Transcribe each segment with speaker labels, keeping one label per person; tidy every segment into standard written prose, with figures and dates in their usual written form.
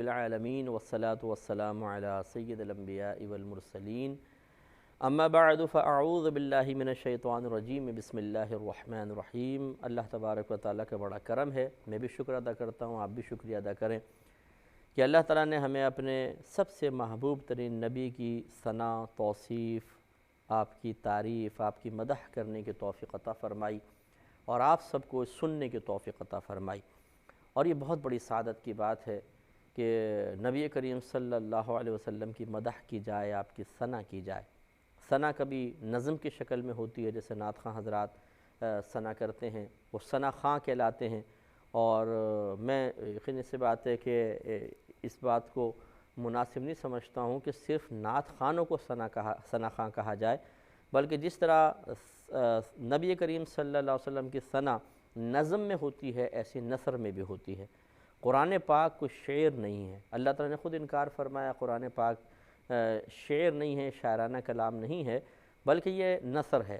Speaker 1: العالمین والصلاة والسلام علی سید الانبیاء والمرسلین اما بعد فاعوذ باللہ من الشیطان الرجیم بسم اللہ الرحمن الرحیم۔ اللہ تبارک و تعالیٰ کا بڑا کرم ہے، میں بھی شکر ادا کرتا ہوں، آپ بھی شکریہ ادا کریں کہ اللہ تعالیٰ نے ہمیں اپنے سب سے محبوب ترین نبی کی ثنا، توصیف، آپ کی تعریف، آپ کی مدح کرنے کی توفیق عطا فرمائی اور آپ سب کو سننے کی توفیق عطا فرمائی۔ اور یہ بہت بڑی سعادت کی بات ہے کہ نبی کریم صلی اللہ علیہ وسلم کی مدح کی جائے، آپ کی ثنا کی جائے۔ ثنا کبھی نظم کی شکل میں ہوتی ہے، جیسے نعت خواں حضرات ثنا کرتے ہیں، وہ ثنا خواں کہلاتے ہیں۔ اور میں یقین سے بات ہے کہ اس بات کو مناسب نہیں سمجھتا ہوں کہ صرف نعت خوانوں کو ثنا خواں کہا جائے، بلکہ جس طرح نبی کریم صلی اللہ علیہ وسلم کی ثنا نظم میں ہوتی ہے، ایسی نثر میں بھی ہوتی ہے۔ قرآن پاک کوئی شعر نہیں ہے، اللہ تعالیٰ نے خود انکار فرمایا قرآن پاک شعر نہیں ہے، شاعرانہ کلام نہیں ہے، بلکہ یہ نثر ہے۔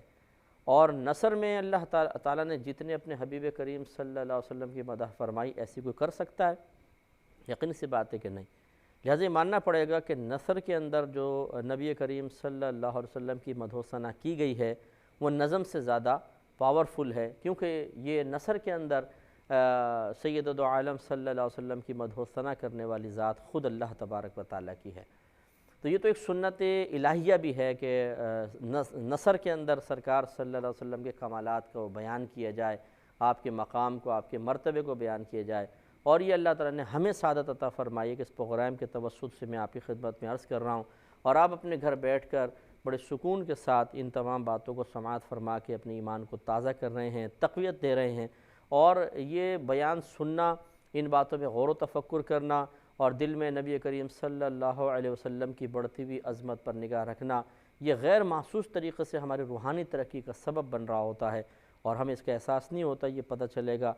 Speaker 1: اور نثر میں اللہ تعالیٰ نے جتنے اپنے حبیب کریم صلی اللہ علیہ وسلم کی مدح فرمائی، ایسی کوئی کر سکتا ہے؟ یقین سی بات ہے کہ نہیں۔ لہٰذا یہ ماننا پڑے گا کہ نثر کے اندر جو نبی کریم صلی اللہ علیہ وسلم کی مدح و ثنا کی گئی ہے وہ نظم سے زیادہ پاورفل ہے، کیونکہ یہ نثر کے اندر سید دو عالم صلی اللہ علیہ وسلم کی مدح و ثنا کرنے والی ذات خود اللہ تبارک و تعالیٰ کی ہے۔ تو یہ تو ایک سنت الہیہ بھی ہے کہ نثر کے اندر سرکار صلی اللہ علیہ وسلم کے کمالات کو بیان کیا جائے، آپ کے مقام کو، آپ کے مرتبے کو بیان کیا جائے۔ اور یہ اللہ تعالیٰ نے ہمیں سعادت عطا فرمائی ہے کہ اس پروگرام کے توسط سے میں آپ کی خدمت میں عرض کر رہا ہوں، اور آپ اپنے گھر بیٹھ کر بڑے سکون کے ساتھ ان تمام باتوں کو سماعت فرما کے اپنے ایمان کو تازہ کر رہے ہیں، تقویت دے رہے ہیں۔ اور یہ بیان سننا، ان باتوں میں غور و تفکر کرنا اور دل میں نبی کریم صلی اللہ علیہ وسلم کی بڑھتی ہوئی عظمت پر نگاہ رکھنا، یہ غیر محسوس طریقے سے ہماری روحانی ترقی کا سبب بن رہا ہوتا ہے، اور ہمیں اس کا احساس نہیں ہوتا۔ یہ پتہ چلے گا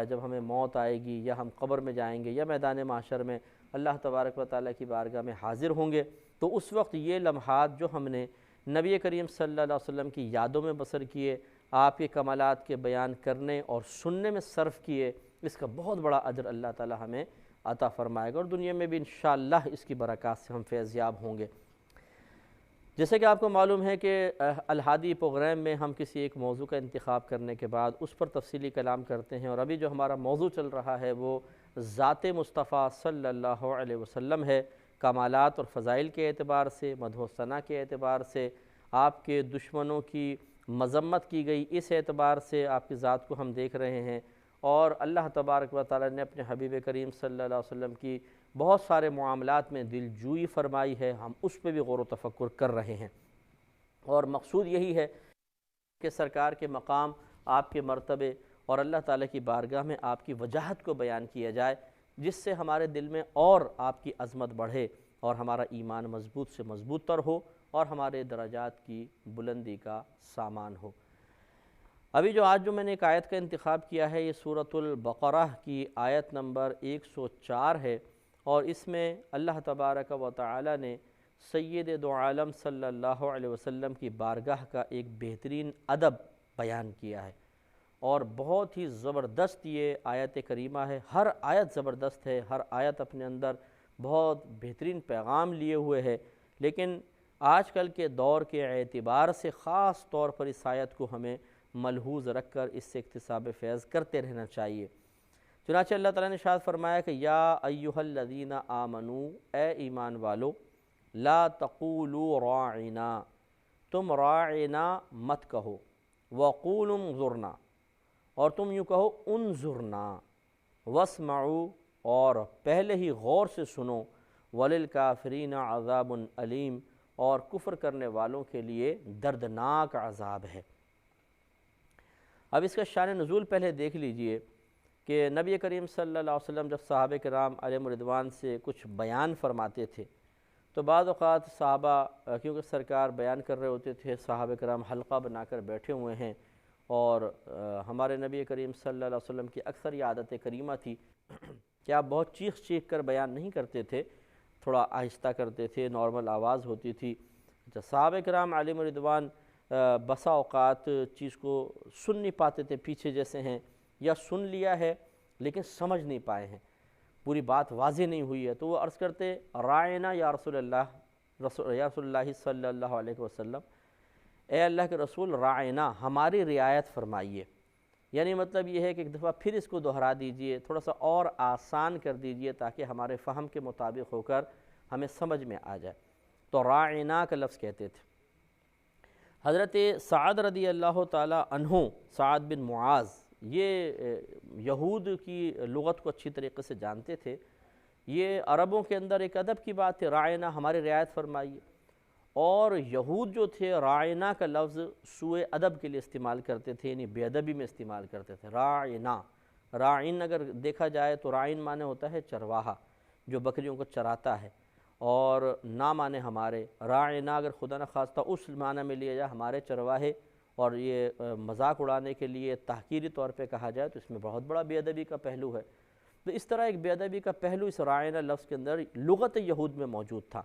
Speaker 1: جب ہمیں موت آئے گی، یا ہم قبر میں جائیں گے، یا میدان محشر میں اللہ تبارک و تعالیٰ کی بارگاہ میں حاضر ہوں گے، تو اس وقت یہ لمحات جو ہم نے نبی کریم صلی اللہ علیہ وسلم کی یادوں میں بسر کیے، آپ کے کمالات کے بیان کرنے اور سننے میں صرف کیے، اس کا بہت بڑا اجر اللہ تعالیٰ ہمیں عطا فرمائے گا، اور دنیا میں بھی انشاءاللہ اس کی برکات سے ہم فیضیاب ہوں گے۔ جیسے کہ آپ کو معلوم ہے کہ الہادی پروگرام میں ہم کسی ایک موضوع کا انتخاب کرنے کے بعد اس پر تفصیلی کلام کرتے ہیں، اور ابھی جو ہمارا موضوع چل رہا ہے وہ ذات مصطفیٰ صلی اللہ علیہ وسلم ہے۔ کمالات اور فضائل کے اعتبار سے، مدح و ثنا کے اعتبار سے، آپ کے دشمنوں کی مذمت کی گئی اس اعتبار سے آپ کی ذات کو ہم دیکھ رہے ہیں، اور اللہ تبارک و تعالیٰ نے اپنے حبیب کریم صلی اللہ علیہ وسلم کی بہت سارے معاملات میں دل جوئی فرمائی ہے، ہم اس پہ بھی غور و تفکر کر رہے ہیں۔ اور مقصود یہی ہے کہ سرکار کے مقام، آپ کے مرتبے اور اللہ تعالیٰ کی بارگاہ میں آپ کی وجاہت کو بیان کیا جائے، جس سے ہمارے دل میں اور آپ کی عظمت بڑھے اور ہمارا ایمان مضبوط سے مضبوط تر ہو اور ہمارے درجات کی بلندی کا سامان ہو۔ ابھی جو میں نے ایک آیت کا انتخاب کیا ہے، یہ سورۃ البقرہ کی آیت نمبر 104 ہے، اور اس میں اللہ تبارک و تعالی نے سید دو عالم صلی اللہ علیہ وسلم کی بارگاہ کا ایک بہترین ادب بیان کیا ہے، اور بہت ہی زبردست یہ آیت کریمہ ہے۔ ہر آیت زبردست ہے، ہر آیت اپنے اندر بہت بہترین پیغام لیے ہوئے ہے، لیکن آج کل کے دور کے اعتبار سے خاص طور پر اس آیت کو ہمیں ملحوظ رکھ کر اس سے اکتساب فیض کرتے رہنا چاہیے۔ چنانچہ اللہ تعالیٰ نے ارشاد فرمایا کہ یا ایھا الذین آمنوا، اے ایمان والو، لا تقولوا راعنا، تم راعنا مت کہو، وقولوا انظرنا، اور تم یوں کہو انظرنا، واسمعوا، اور پہلے ہی غور سے سنو، وللکافرین عذاب علیم، اور کفر کرنے والوں کے لیے دردناک عذاب ہے۔ اب اس کا شان نزول پہلے دیکھ لیجئے کہ نبی کریم صلی اللہ علیہ وسلم جب صحابہ کرام علیہم رضوان سے کچھ بیان فرماتے تھے، تو بعض اوقات صحابہ کیونکہ سرکار بیان کر رہے ہوتے تھے، صحابہ کرام حلقہ بنا کر بیٹھے ہوئے ہیں، اور ہمارے نبی کریم صلی اللہ علیہ وسلم کی اکثر یہ عادت کریمہ تھی کہ آپ بہت چیخ کر بیان نہیں کرتے تھے، تھوڑا آہستہ کرتے تھے، نارمل آواز ہوتی تھی۔ صحابہ کرام علیہم رضوان بسا اوقات چیز کو سن نہیں پاتے تھے، پیچھے جیسے ہیں، یا سن لیا ہے لیکن سمجھ نہیں پائے ہیں، پوری بات واضح نہیں ہوئی ہے، تو وہ عرض کرتے رائنا یا رسول اللہ صلی اللہ علیہ وسلم، اے اللہ کے رسول رائنا ہماری رعایت فرمائیے۔ یعنی مطلب یہ ہے کہ ایک دفعہ پھر اس کو دہرا دیجئے، تھوڑا سا اور آسان کر دیجئے تاکہ ہمارے فہم کے مطابق ہو کر ہمیں سمجھ میں آ جائے۔ تو رائنا کا لفظ کہتے تھے۔ حضرت سعد رضی اللہ تعالی عنہ، سعد بن معاذ، یہ یہود کی لغت کو اچھی طریقے سے جانتے تھے۔ یہ عربوں کے اندر ایک ادب کی بات ہے، رائنا ہماری رعایت فرمائیے، اور یہود جو تھے رائنا کا لفظ سوء ادب کے لیے استعمال کرتے تھے، یعنی بے ادبی میں استعمال کرتے تھے۔ رائنا، رائن اگر دیکھا جائے تو رائن معنی ہوتا ہے چرواہا، جو بکریوں کو چراتا ہے، اور نا معنی ہمارے، رائنا اگر خدا نخواستہ اس معنی میں لیا جائے ہمارے چرواہے، اور یہ مذاق اڑانے کے لیے تحقیری طور پہ کہا جائے تو اس میں بہت بڑا بے ادبی کا پہلو ہے۔ تو اس طرح ایک بے ادبی کا پہلو اس رائنا لفظ کے اندر لغت یہود میں موجود تھا۔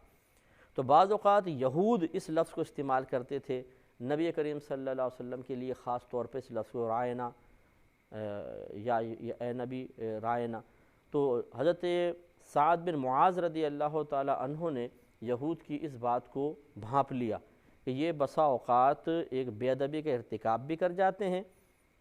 Speaker 1: تو بعض اوقات یہود اس لفظ کو استعمال کرتے تھے نبی کریم صلی اللہ علیہ وسلم کے لیے، خاص طور پہ اس لفظ کو رائنا، یا اے نبی رائنا۔ تو حضرت سعد بن معاذ رضی اللہ تعالی عنہ نے یہود کی اس بات کو بھانپ لیا کہ یہ بسا اوقات ایک بے ادبی کا ارتکاب بھی کر جاتے ہیں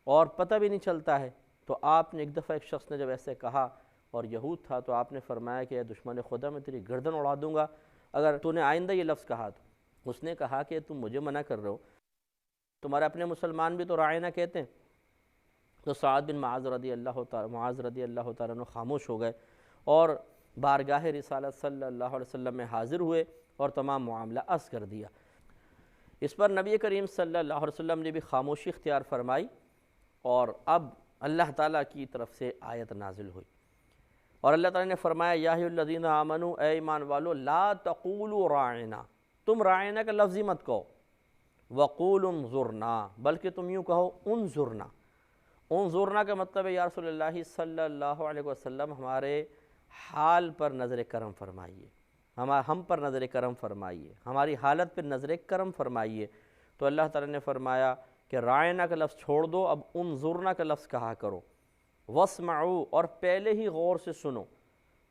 Speaker 1: اور پتہ بھی نہیں چلتا ہے۔ تو آپ نے ایک دفعہ ایک شخص نے جب ایسے کہا، اور یہود تھا، تو آپ نے فرمایا کہ اے دشمن خدا میں تیری گردن اڑا دوں گا اگر تو نے آئندہ یہ لفظ کہا تو۔ اس نے کہا کہ تم مجھے منع کر رہے ہو، تمہارے اپنے مسلمان بھی تو رائنا کہتے ہیں۔ تو سعد بن معاذ رضی اللہ تعالیٰ عنہ خاموش ہو گئے اور بارگاہ رسالت صلی اللہ علیہ وسلم میں حاضر ہوئے اور تمام معاملہ عرض کر دیا۔ اس پر نبی کریم صلی اللہ علیہ وسلم نے بھی خاموشی اختیار فرمائی، اور اب اللہ تعالیٰ کی طرف سے آیت نازل ہوئی، اور اللہ تعالیٰ نے فرمایا یا ایھا الذین آمنوا، اے ایمان والو، لا تقولوا راعنا، تم رائنا کا لفظ ہی مت کہو، وقولوا انظرنا، بلکہ تم یوں کہو انظرنا۔ انظرنا کا مطلب ہے یا رسول اللہ صلی اللہ علیہ وسلم ہمارے حال پر نظر کرم فرمائیے، ہم پر نظر کرم فرمائیے، ہماری حالت پر نظر کرم فرمائیے۔ تو اللہ تعالیٰ نے فرمایا کہ رائنا کا لفظ چھوڑ دو، اب انظرنا کا لفظ کہا کرو، واسمعوا، اور پہلے ہی غور سے سنو۔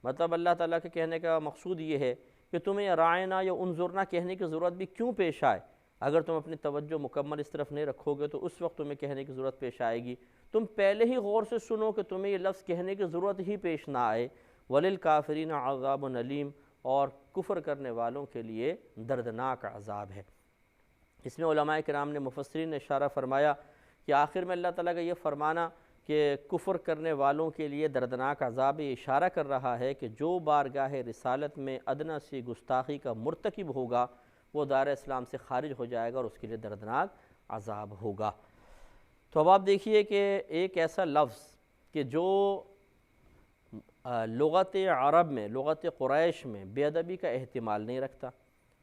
Speaker 1: مطلب اللہ تعالیٰ کے کہنے کا مقصود یہ ہے کہ تمہیں رائنا یا انظرنا کہنے کی ضرورت بھی کیوں پیش آئے؟ اگر تم اپنی توجہ مکمل اس طرف نہیں رکھو گے تو اس وقت تمہیں کہنے کی ضرورت پیش آئے گی۔ تم پہلے ہی غور سے سنو کہ تمہیں یہ لفظ کہنے کی ضرورت ہی پیش نہ آئے۔ وَلِلْكَافِرِينَ عَذَابٌ أَلِيمٌ، اور کفر کرنے والوں کے لیے دردناک عذاب ہے۔ اس میں علماء کرام نے، مفسرین نے اشارہ فرمایا کہ آخر میں اللہ تعالیٰ کا یہ فرمانا کہ کفر کرنے والوں کے لیے دردناک عذاب، یہ اشارہ کر رہا ہے کہ جو بارگاہ رسالت میں ادنیٰ سی گستاخی کا مرتکب ہوگا وہ دار اسلام سے خارج ہو جائے گا اور اس کے لیے دردناک عذاب ہوگا۔ تو اب آپ دیکھیے کہ ایک ایسا لفظ کہ جو لغت عرب میں، لغت قریش میں بے ادبی کا احتمال نہیں رکھتا،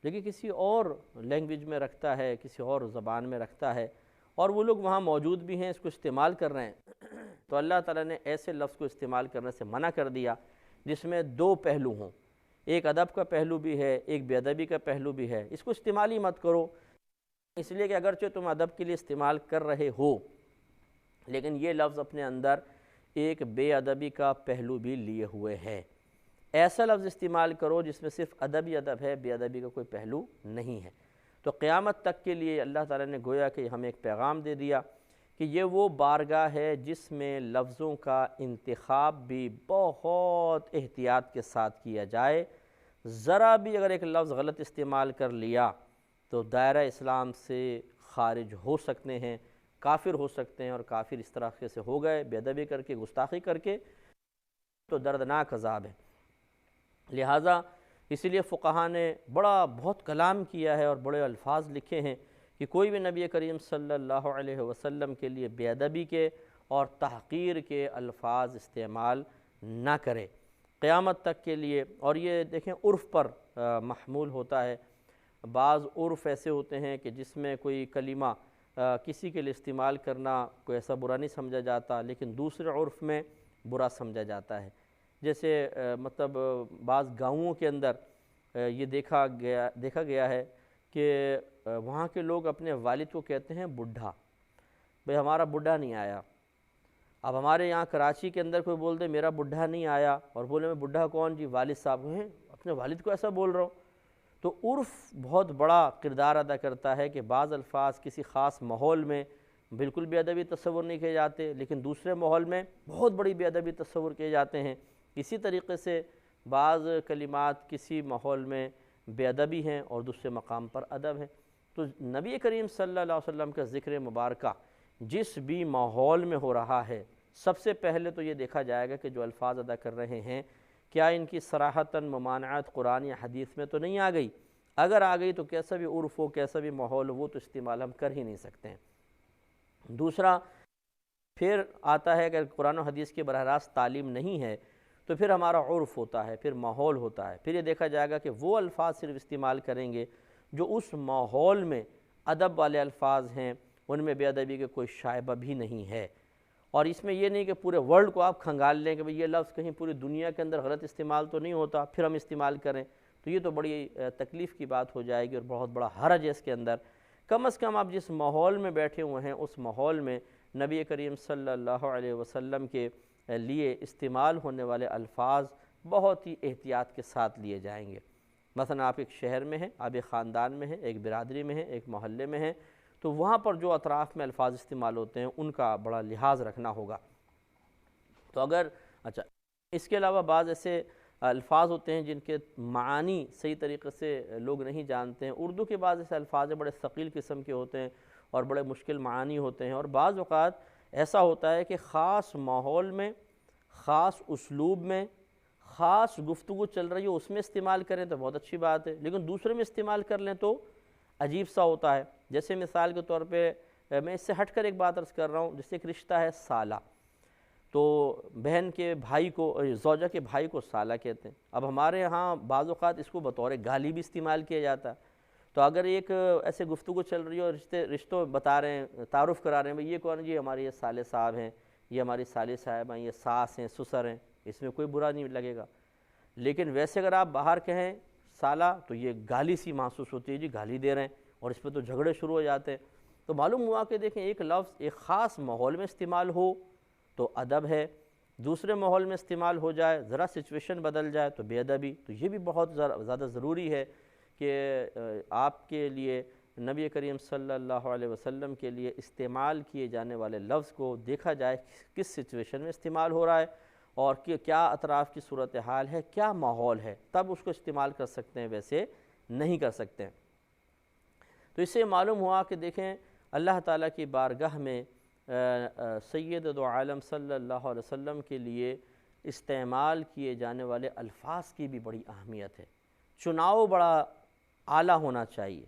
Speaker 1: لیکن کسی اور لینگویج میں رکھتا ہے، کسی اور زبان میں رکھتا ہے، اور وہ لوگ وہاں موجود بھی ہیں، اس کو استعمال کر رہے ہیں، تو اللہ تعالیٰ نے ایسے لفظ کو استعمال کرنے سے منع کر دیا جس میں دو پہلو ہوں، ایک ادب کا پہلو بھی ہے، ایک بے ادبی کا پہلو بھی ہے۔ اس کو استعمال ہی مت کرو، اس لیے کہ اگرچہ تم ادب کے لیے استعمال کر رہے ہو لیکن یہ لفظ اپنے اندر ایک بے ادبی کا پہلو بھی لیے ہوئے ہے۔ ایسا لفظ استعمال کرو جس میں صرف ادب ہی ادب ہے، بے ادبی کا کوئی پہلو نہیں ہے۔ تو قیامت تک کے لیے اللہ تعالیٰ نے گویا کہ ہمیں ایک پیغام دے دیا کہ یہ وہ بارگاہ ہے جس میں لفظوں کا انتخاب بھی بہت احتیاط کے ساتھ کیا جائے۔ ذرا بھی اگر ایک لفظ غلط استعمال کر لیا تو دائرہ اسلام سے خارج ہو سکتے ہیں، کافر ہو سکتے ہیں، اور کافر اس طرح سے ہو گئے بے ادبی کر کے، گستاخی کر کے، تو دردناک عذاب ہے۔ لہٰذا اسی لیے فقہاء نے بہت کلام کیا ہے اور بڑے الفاظ لکھے ہیں کہ کوئی بھی نبی کریم صلی اللہ علیہ وسلم کے لیے بے ادبی کے اور تحقیر کے الفاظ استعمال نہ کرے قیامت تک کے لیے۔ اور یہ دیکھیں عرف پر محمول ہوتا ہے، بعض عرف ایسے ہوتے ہیں کہ جس میں کوئی کلمہ کسی کے لیے استعمال کرنا کوئی ایسا برا نہیں سمجھا جاتا، لیکن دوسرے عرف میں برا سمجھا جاتا ہے۔ جیسے مطلب بعض گاؤں کے اندر یہ دیکھا گیا ہے کہ وہاں کے لوگ اپنے والد کو کہتے ہیں بڈھا، بھئی ہمارا بڈھا نہیں آیا۔ اب ہمارے یہاں کراچی کے اندر کوئی بول دے میرا بڈھا نہیں آیا، اور بولے میں بڈھا کون جی، والد صاحب ہیں، اپنے والد کو ایسا بول رہا ہوں۔ تو عرف بہت بڑا کردار ادا کرتا ہے کہ بعض الفاظ کسی خاص ماحول میں بالکل بے ادبی تصور نہیں کیے جاتے، لیکن دوسرے ماحول میں بہت بڑی بے ادبی تصور کیے جاتے ہیں۔ اسی طریقے سے بعض کلمات کسی ماحول میں بے ادبی ہیں اور دوسرے مقام پر ادب ہیں۔ تو نبی کریم صلی اللہ علیہ وسلم کا ذکر مبارکہ جس بھی ماحول میں ہو رہا ہے، سب سے پہلے تو یہ دیکھا جائے گا کہ جو الفاظ ادا کر رہے ہیں کیا ان کی صراحتاً ممانعت قرآن یا حدیث میں تو نہیں آ گئی؟ اگر آ گئی تو کیسا بھی عرف ہو، کیسا بھی ماحول ہو، وہ تو استعمال ہم کر ہی نہیں سکتے ہیں۔ دوسرا پھر آتا ہے کہ قرآن و حدیث کی براہ راست تعلیم نہیں ہے تو پھر ہمارا عرف ہوتا ہے، پھر ماحول ہوتا ہے۔ پھر یہ دیکھا جائے گا کہ وہ الفاظ صرف استعمال کریں گے جو اس ماحول میں ادب والے الفاظ ہیں، ان میں بے ادبی کے کوئی شائبہ بھی نہیں ہے۔ اور اس میں یہ نہیں کہ پورے ورلڈ کو آپ کھنگال لیں کہ بھئی یہ لفظ کہیں پوری دنیا کے اندر غلط استعمال تو نہیں ہوتا پھر ہم استعمال کریں، تو یہ تو بڑی تکلیف کی بات ہو جائے گی اور بہت بڑا حرج ہے اس کے اندر۔ کم از کم آپ جس ماحول میں بیٹھے ہوئے ہیں اس ماحول میں نبی کریم صلی اللہ علیہ وسلم کے لیے استعمال ہونے والے الفاظ بہت ہی احتیاط کے ساتھ لیے جائیں گے۔ مثلا آپ ایک شہر میں ہیں، آپ ایک خاندان میں ہیں، ایک برادری میں ہیں، ایک محلے میں ہیں، تو وہاں پر جو اطراف میں الفاظ استعمال ہوتے ہیں ان کا بڑا لحاظ رکھنا ہوگا۔ تو اگر اس کے علاوہ بعض ایسے الفاظ ہوتے ہیں جن کے معانی صحیح طریقے سے لوگ نہیں جانتے ہیں۔ اردو کے بعض ایسے الفاظ بڑے ثقیل قسم کے ہوتے ہیں اور بڑے مشکل معانی ہوتے ہیں، اور بعض اوقات ایسا ہوتا ہے کہ خاص ماحول میں، خاص اسلوب میں، خاص گفتگو چل رہی ہو اس میں استعمال کریں تو بہت اچھی بات ہے، لیکن دوسرے میں استعمال کر لیں تو عجیب سا ہوتا ہے۔ جیسے مثال کے طور پہ میں اس سے ہٹ کر ایک بات عرض کر رہا ہوں، جیسے ایک رشتہ ہے سالہ، تو بہن کے بھائی کو، زوجہ کے بھائی کو سالہ کہتے ہیں۔ اب ہمارے ہاں بعض اوقات اس کو بطور گالی بھی استعمال کیا جاتا ہے۔ تو اگر ایک ایسے گفتگو چل رہی ہے اور رشتوں بتا رہے ہیں، تعارف کرا رہے ہیں، بھئی یہ کون جی، ہمارے یہ سالے صاحب ہیں، یہ ہماری سالے صاحب ہیں، یہ ساس ہیں، سسر ہیں، اس میں کوئی برا نہیں لگے گا۔ لیکن ویسے اگر آپ باہر کہیں سالہ تو یہ گالی سی محسوس ہوتی ہے، جی گالی دے رہے ہیں، اور اس پہ تو جھگڑے شروع ہو جاتے ہیں۔ تو معلوم ہوا کہ دیکھیں ایک لفظ ایک خاص ماحول میں استعمال ہو تو ادب ہے، دوسرے ماحول میں استعمال ہو جائے، ذرا سچویشن بدل جائے تو بے ادبی۔ تو یہ بھی بہت زیادہ ضروری ہے کہ آپ کے لیے نبی کریم صلی اللہ علیہ وسلم کے لیے استعمال کیے جانے والے لفظ کو دیکھا جائے کس سچویشن میں استعمال ہو رہا ہے اور کیا اطراف کی صورتحال ہے، کیا ماحول ہے، تب اس کو استعمال کر سکتے ہیں، ویسے نہیں کر سکتے ہیں۔ تو اس سے معلوم ہوا کہ دیکھیں اللہ تعالیٰ کی بارگاہ میں سید دو عالم صلی اللہ علیہ وسلم کے لیے استعمال کیے جانے والے الفاظ کی بھی بڑی اہمیت ہے، چناؤ بڑا اعلیٰ ہونا چاہیے۔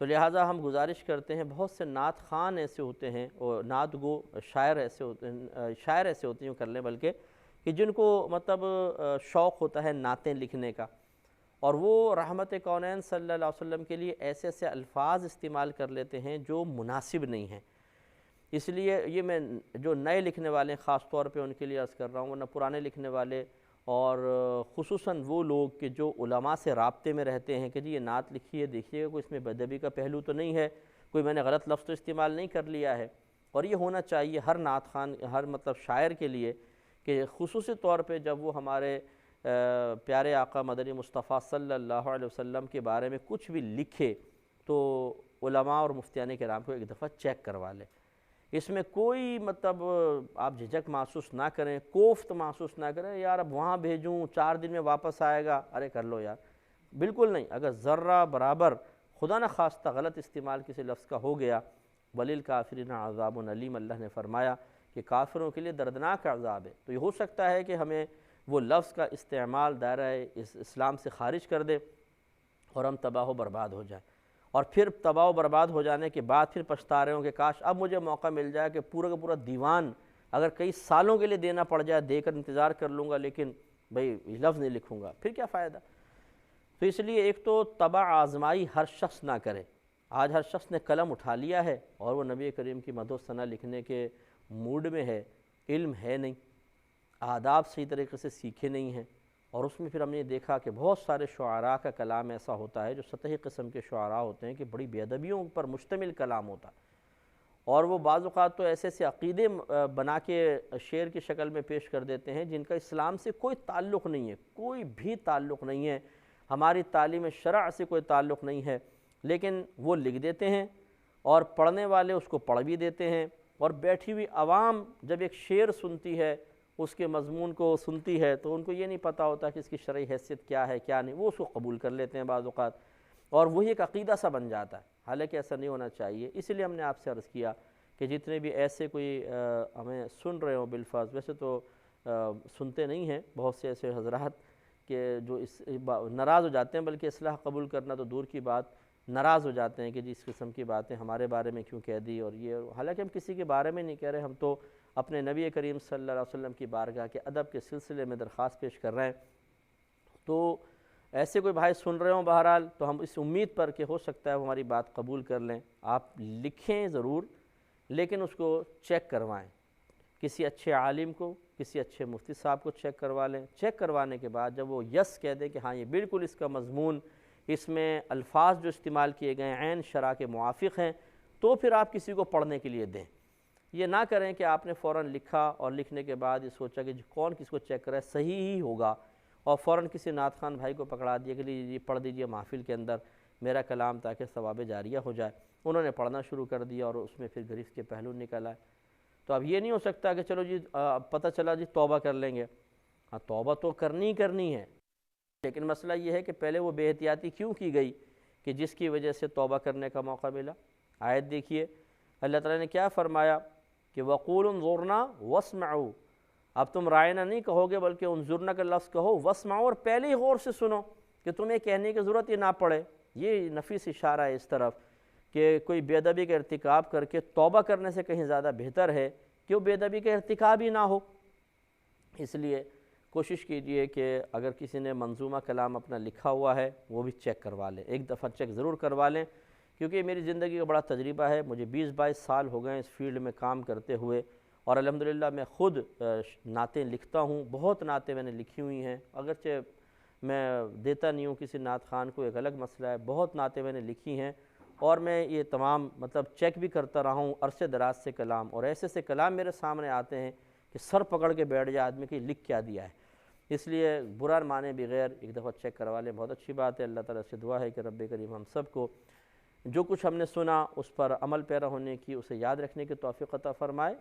Speaker 1: تو لہٰذا ہم گزارش کرتے ہیں، بہت سے نعت خوان ایسے ہوتے ہیں اور نعت گو شاعر ایسے ہوتے ہیں، شاعر ایسے ہوتے ہیں کر لیں بلکہ، کہ جن کو مطلب شوق ہوتا ہے نعتیں لکھنے کا، اور وہ رحمت کونین صلی اللہ علیہ وسلم کے لیے ایسے ایسے الفاظ استعمال کر لیتے ہیں جو مناسب نہیں ہیں۔ اس لیے یہ میں جو نئے لکھنے والے ہیں خاص طور پہ ان کے لیے عرض کر رہا ہوں، ورنہ پرانے لکھنے والے اور خصوصاً وہ لوگ کہ جو علماء سے رابطے میں رہتے ہیں کہ جی یہ نعت لکھی ہے، دیکھیے گا کوئی اس میں بے ادبی کا پہلو تو نہیں ہے، کوئی میں نے غلط لفظ تو استعمال نہیں کر لیا ہے۔ اور یہ ہونا چاہیے ہر نعت خوان، ہر مطلب شاعر کے لیے، کہ خصوصی طور پہ جب وہ ہمارے پیارے آقا مدنی مصطفیٰ صلی اللہ علیہ وسلم کے بارے میں کچھ بھی لکھے تو علماء اور مفتیان کرام کو ایک دفعہ چیک کروا لے۔ اس میں کوئی مطلب آپ جھجک محسوس نہ کریں، کوفت محسوس نہ کریں، یار اب وہاں بھیجوں 4 دن میں واپس آئے گا، ارے کر لو یار، بالکل نہیں۔ اگر ذرہ برابر خدا نہ خواستہ غلط استعمال کسی لفظ کا ہو گیا، وَلِلْكَافِرِينَ عَذَابٌ أَلِيمٌ، اللہ نے فرمایا کہ کافروں کے لیے دردناک عذاب ہے۔ تو یہ ہو سکتا ہے کہ ہمیں وہ لفظ کا استعمال دائرہ اسلام سے خارج کر دے اور ہم تباہ و برباد ہو جائیں، اور پھر تباہ و برباد ہو جانے کے بعد پھر پچھتا رہے ہوں کہ کاش اب مجھے موقع مل جائے کہ پورا کا پورا دیوان اگر کئی سالوں کے لیے دینا پڑ جائے، دے کر انتظار کر لوں گا، لیکن بھئی لفظ نہیں لکھوں گا، پھر کیا فائدہ۔ تو اس لیے ایک تو طبع آزمائی ہر شخص نہ کرے۔ آج ہر شخص نے قلم اٹھا لیا ہے اور وہ نبی کریم کی مدح و ثنا لکھنے کے موڈ میں ہے، علم ہے نہیں، آداب صحیح طریقے سے سیکھے نہیں ہیں، اور اس میں پھر ہم نے دیکھا کہ بہت سارے شعراء کا کلام ایسا ہوتا ہے جو سطحی قسم کے شعراء ہوتے ہیں کہ بڑی بے ادبیوں پر مشتمل کلام ہوتا ہے، اور وہ بعض اوقات تو ایسے ایسے عقیدے بنا کے شعر کی شکل میں پیش کر دیتے ہیں جن کا اسلام سے کوئی تعلق نہیں ہے، کوئی بھی تعلق نہیں ہے، ہماری تعلیم شرع سے کوئی تعلق نہیں ہے، لیکن وہ لکھ دیتے ہیں اور پڑھنے والے اس کو پڑھ بھی دیتے ہیں، اور بیٹھی ہوئی عوام جب ایک شعر سنتی ہے، اس کے مضمون کو سنتی ہے، تو ان کو یہ نہیں پتہ ہوتا کہ اس کی شرعی حیثیت کیا ہے کیا نہیں، وہ اس کو قبول کر لیتے ہیں بعض اوقات، اور وہی ایک عقیدہ سا بن جاتا ہے، حالانکہ ایسا نہیں ہونا چاہیے۔ اس لیے ہم نے آپ سے عرض کیا کہ جتنے بھی ایسے کوئی ہمیں سن رہے ہوں بالفرض، ویسے تو سنتے نہیں ہیں بہت سے ایسے حضرات کہ جو اس ناراض ہو جاتے ہیں، بلکہ اصلاح قبول کرنا تو دور کی بات، ناراض ہو جاتے ہیں کہ جی اس قسم کی باتیں ہمارے بارے میں کیوں کہہ دی، اور یہ، حالانکہ ہم کسی کے بارے میں نہیں کہہ رہے، ہم تو اپنے نبی کریم صلی اللہ علیہ وسلم کی بارگاہ کے ادب کے سلسلے میں درخواست پیش کر رہے ہیں۔ تو ایسے کوئی بھائی سن رہے ہوں بہرحال، تو ہم اس امید پر کہ ہو سکتا ہے وہ ہماری بات قبول کر لیں، آپ لکھیں ضرور، لیکن اس کو چیک کروائیں، کسی اچھے عالم کو، کسی اچھے مفتی صاحب کو چیک کروا لیں، چیک کروانے کے بعد جب وہ یس کہہ دے کہ ہاں یہ بالکل اس کا مضمون، اس میں الفاظ جو استعمال کیے گئے ہیں عین شرع کے موافق ہیں، تو پھر آپ کسی کو پڑھنے کے لیے دیں۔ یہ نہ کریں کہ آپ نے فوراً لکھا اور لکھنے کے بعد یہ سوچا کہ کون کس کو چیک کرے، صحیح ہی ہوگا، اور فوراً کسی نعت خوان بھائی کو پکڑا دیا کہ یہ پڑھ دیجئے محفل کے اندر میرا کلام تاکہ ثواب جاریہ ہو جائے۔ انہوں نے پڑھنا شروع کر دیا اور اس میں پھر گرفت کے پہلو نکل آئے۔ تو اب یہ نہیں ہو سکتا کہ چلو جی پتہ چلا جی توبہ کر لیں گے، ہاں توبہ تو کرنی ہے، لیکن مسئلہ یہ ہے کہ پہلے وہ بے احتیاطی کیوں کی گئی کہ جس کی وجہ سے توبہ کرنے کا موقع ملا۔ آیت دیکھیے اللہ تعالیٰ نے کیا فرمایا کہ وَقُولُ انظُرْنَا وَاسْمَعُوا، اب تم رائنا نہیں کہو گے بلکہ انظرنا کا لفظ کہو، واسمعوا، اور پہلے ہی غور سے سنو کہ تمہیں کہنے کی ضرورت ہی نہ پڑے۔ یہ نفیس اشارہ ہے اس طرف کہ کوئی بے ادبی کا ارتکاب کر کے توبہ کرنے سے کہیں زیادہ بہتر ہے کہ وہ بے ادبی کا ارتکاب ہی نہ ہو۔ اس لیے کوشش کیجئے کہ اگر کسی نے منظومہ کلام اپنا لکھا ہوا ہے وہ بھی چیک کروا لیں، ایک دفعہ چیک ضرور کروا لیں، کیونکہ میری زندگی کا بڑا تجربہ ہے، مجھے 20-22 سال ہو گئے اس فیلڈ میں کام کرتے ہوئے، اور الحمدللہ میں خود نعتیں لکھتا ہوں، بہت نعتیں میں نے لکھی ہوئی ہیں، اگرچہ میں دیتا نہیں ہوں کسی نعت خوان کو، ایک الگ مسئلہ ہے، بہت نعتیں میں نے لکھی ہیں، اور میں یہ تمام چیک بھی کرتا رہا ہوں عرصے دراز سے کلام، اور ایسے سے کلام میرے سامنے آتے ہیں کہ سر پکڑ کے بیٹھ جائے آدمی کہ لکھ کیا دیا ہے۔ اس لیے برا مانے بغیر ایک دفعہ چیک کروا لیں، بہت اچھی بات ہے۔ اللہ تعالیٰ سے دعا ہے کہ رب کریم ہم سب کو جو کچھ ہم نے سنا اس پر عمل پیرا ہونے کی، اسے یاد رکھنے کی توفیق عطا فرمائے۔